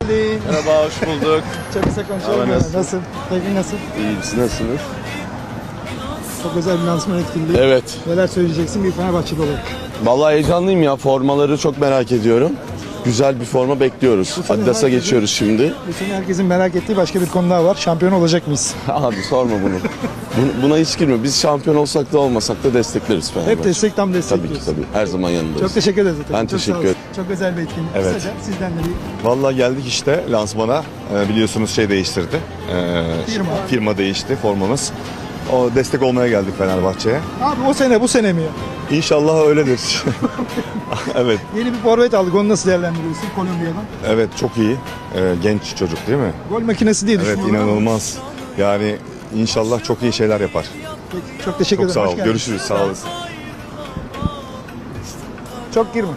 Merhaba, hoş bulduk. Çok kısa konuşalım. Abi, nasılsın? Nasıl? Keyfin nasıl? İyi, siz nasılsınız? Çok özel bir lansman etkinliği. Evet. Neler söyleyeceksin bir Fenerbahçeli olarak? Vallahi heyecanlıyım ya. Formaları çok merak ediyorum. Güzel bir forma bekliyoruz. sene Adidas'a herkesin- geçiyoruz şimdi. Bu sene herkesin merak ettiği başka bir konu daha var. Şampiyon olacak mıyız? Abi sorma bunu. Buna hiç girme. Biz şampiyon olsak da olmasak da destekleriz Fenerbahçe. Hep destek tam Tabii destekliyoruz. ki tabii. Her zaman yanındayız. Çok teşekkür ederiz. Ben Çok sağ teşekkür olun. ederim. Çok özel bir etkinlik. Evet. Kısaca sizden de bir Vallahi geldik işte lansmana. Biliyorsunuz şey değiştirdi. Firma. Firma değişti, formamız. O destek olmaya geldik Fenerbahçe'ye. Abi o sene bu sene mi ya? İnşallah öyledir. Evet, Yeni bir forvet aldık. Onu nasıl değerlendiriyorsun Kolombiya'dan? evet çok iyi. Genç çocuk değil mi? Gol makinesi diye Evet, düşünüyorum. ama. inanılmaz. Yani inşallah çok iyi şeyler yapar. Peki, çok teşekkür Çok ederim. sağ Hoş ol. geldin. Görüşürüz. Sağ olasın. Çok girme.